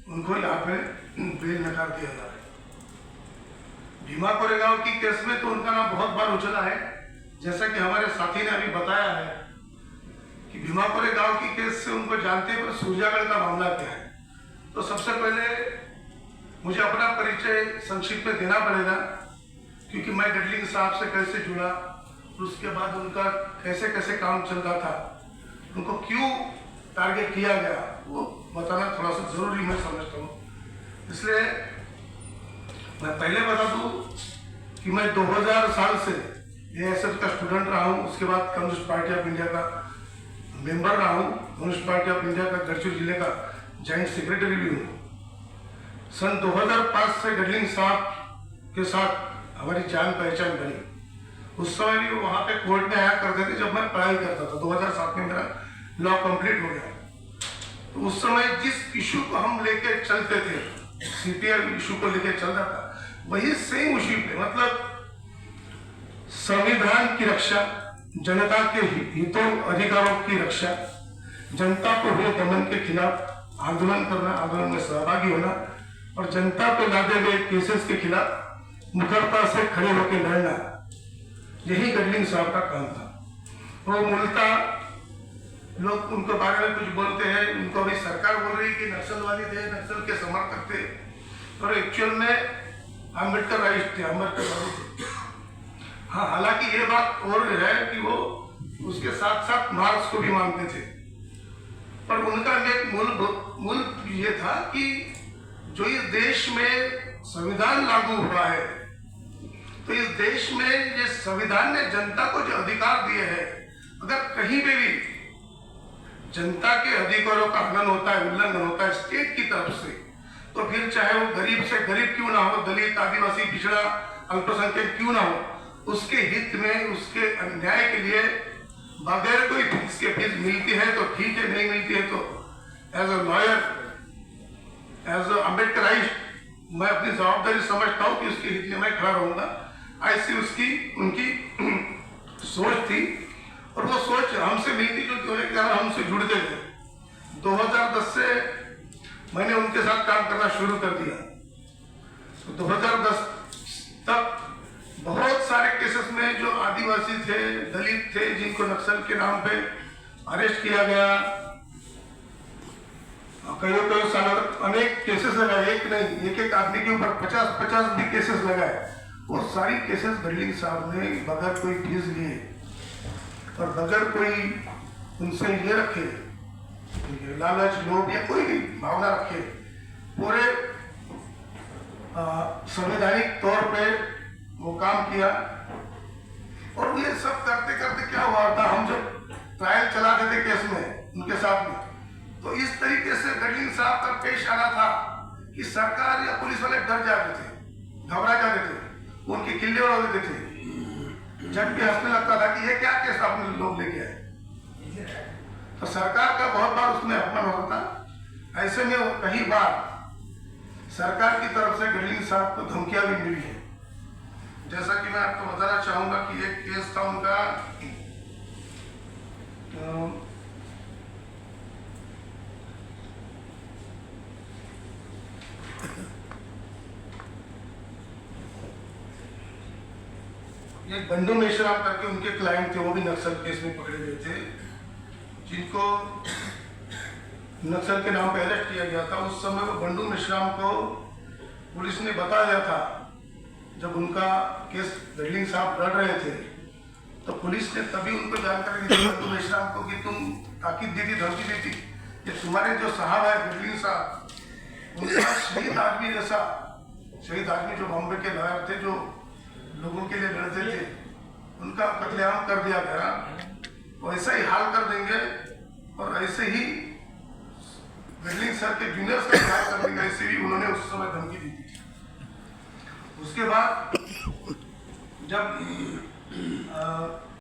उनको यहाँ पे बेल नकार दिया जा रहा है। भीमा कोरेगांव की केस में तो उनका नाम बहुत बार उछला है, जैसा कि हमारे साथी ने अभी बताया है कि भीमा कोरेगांव की केस से उनको जानते हैं, पर सूर्यागढ़ का मामला क्या है। तो सबसे पहले मुझे अपना परिचय संक्षिप्त में देना पड़ेगा, क्योंकि मैं गडलिंग साहब से कैसे जुड़ा, उसके बाद उनका कैसे कैसे काम चल रहा था, उनको क्यों टारगेट किया गया, वो बताना थोड़ा सा जरूरी मैं समझता हूँ। इसलिए मैं पहले बता दूं कि मैं 2000 साल से एएसएफ का स्टूडेंट रहा हूँ। उसके बाद कम्युनिस्ट पार्टी ऑफ इंडिया का मेंबर रहा हूँ। कम्युनिस्ट पार्टी ऑफ इंडिया का गढ़चिरौली जिले का जॉइंट सेक्रेटरी भी हूँ। सन 2005 से गडलिंग साहब के साथ हमारी जान पहचान बनी। उस समय भी वो वहाँ पे कोर्ट में आया करते थे जब मैं पढ़ाई करता था। 2007 में मेरा लॉ कंप्लीट हो गया। तो उस समय जिस इशू को हम लेके चलते थे, सीपीआई इशू को लेके चल रहा था, वही सेम इशू पे, मतलब संविधान की रक्षा, जनता के हितों अधिकारों की रक्षा, जनता को हुए दमन के खिलाफ आंदोलन करना, आंदोलन में सहभागी होना और जनता पे लादे गए केसेस के खिलाफ मुखरता से खड़े होकर लड़ना, यही गडलिंग साहब का काम था। वो मूलतः लोग उनके बारे में कुछ बोलते हैं, उनको अभी सरकार बोल रही कि नक्सलवादी थे, नक्सल के समर्थक थे, और एक्चुअल में अम्बेडकर राइट थे, अम्बेडकर थे। हाँ, हालांकि ये बात और है कि वो उसके साथ साथ मार्क्स को भी मानते थे, पर उनका एक मूल ये था कि जो इस देश में संविधान लागू हुआ है, तो इस देश में ये संविधान ने जनता को जो अधिकार दिए हैं, अगर कहीं पे भी जनता के अधिकारों का हनन होता है, उल्लंघन होता है स्टेट की तरफ से, तो फिर चाहे वो गरीब से गरीब क्यों ना हो, दलित, आदिवासी, पिछड़ा, अल्पसंख्यक क्यों ना हो, उसके हित में, उसके अन्याय के लिए बगैर कोई फीस के फीस मिलती है तो ठीक है, नहीं मिलती है तो as a lawyer, as a Ambedkarist मैं अपनी जवाबदारी समझता हूँ कि उसके हित में मैं खड़ा रहूंगा। ऐसी उनकी सोच थी, और वो सोच हमसे मिलती जुलती होने के कारण हमसे जुड़ते थे। 2010 से मैंने उनके साथ काम करना शुरू कर दिया। तो 2010 तक बहुत सारे केसेस में जो आदिवासी थे, दलित थे, जिनको नक्सल के नाम पे अरेस्ट किया गया, कई सालों तक अनेक केसेस लगाए, एक नहीं, एक आदमी के ऊपर 50 भी केसेस लगाए। वो सारी केसेस गडलिंग साहब ने बगैर कोई फीस लिए और बगैर कोई उनसे ये रखे, लालच, लोभ या कोई भी भावना रखे, पूरे संवैधानिक तौर पे वो काम किया। और ये सब करते करते क्या हुआ था, हम जब ट्रायल चलाते थे केस में उनके साथ में, तो इस तरीके से गडलिंग साहब का पेश आना था कि सरकार या पुलिस वाले डर जाते थे, घबरा जाते थे, उनके किले उड़ा देते थे, जब भी हंसने लगता था कि ये क्या केस आपने लोग लेके आए। तो सरकार का बहुत बार उसमें अपमान होता था। ऐसे में कई बार सरकार की तरफ से गडलिंग साहब को धमकियां भी मिली है। जैसा कि मैं आपको बताना चाहूंगा कि एक केस था उनका, एक बंडू मेश्राम करके उनके क्लाइंट थे, वो भी नक्सल केस में पकड़े गए थे, जिनको नक्सल के नाम पर अरेस्ट किया गया था। उस समय वो बंडू मेश्राम को पुलिस ने बता दिया था, जब उनका केस गडलिंग साहब लड़ रहे थे, तो पुलिस ने तभी उनको जानकारी दी बंडू मेश्राम को कि तुम ताकीद दी थी, धमकी दी थी कि तुम्हारे जो साहब है गडलिंग साहब, उनका शहीद आदमी जैसा, शहीद आदमी जो बॉम्बे के लॉयर थे, जो लोगों के लिए लड़ते थे, उनका कत्लेआम कर दिया गया, वैसा ही हाल कर देंगे और ऐसे ही गडलिंग सर के जूनियर्स का हाल कर देंगे, ऐसे भी उन्होंने उस समय धमकी दी थी। उसके बाद जब